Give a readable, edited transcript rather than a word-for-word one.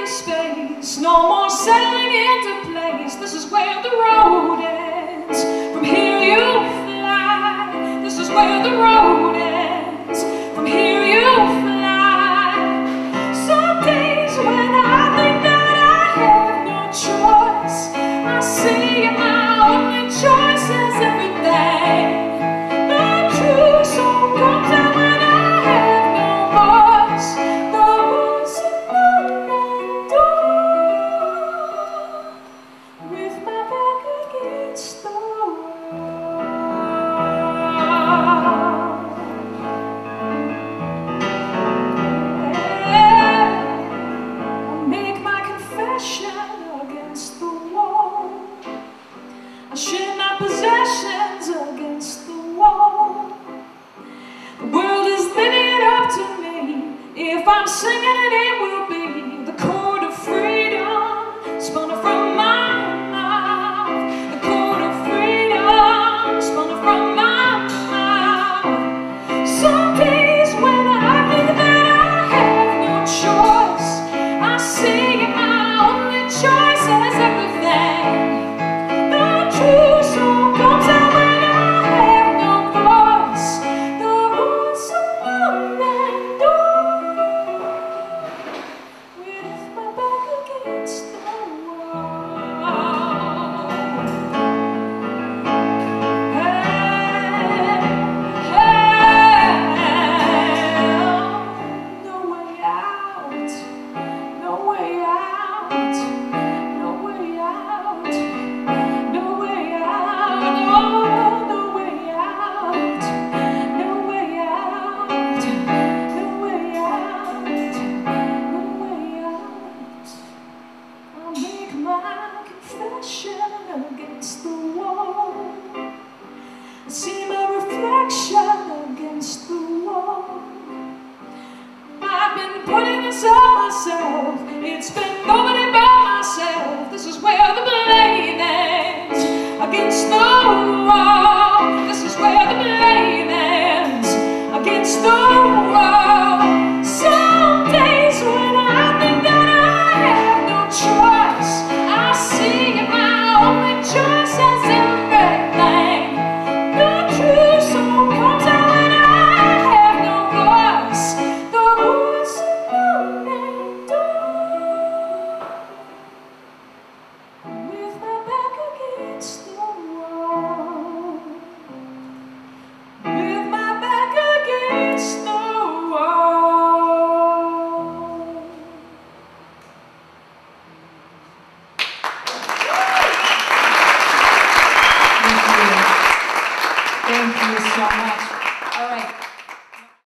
space, no more settling into place. This is where the road ends. From here you fly. This is where the road ends. From here you fly. Some days when I think that I have no choice, I see my only choice is everything. The true song comes out when I have no voice. The voice of the door, with my back against the wall. I make my confession against the wall. I share my possessions against the wall. The world is living it up to me. If I'm singing it, it will be the chord of freedom spun from my mouth. The chord of freedom spun from my mouth. Some days when I think that I have no choice, I see my only choice as everything. The true song comes out when I have no voice. The voice of the door, with my back against the wall. No way out, no way out, no way out, no way out, no way out, no way out, no way out, no way out. I'll make my confession against the wall. I see my reflection against the wall. I've been putting this on myself. It's been nobody but myself. This is where the blame ends. Against the wall. This is where the blame ends. Against the wall.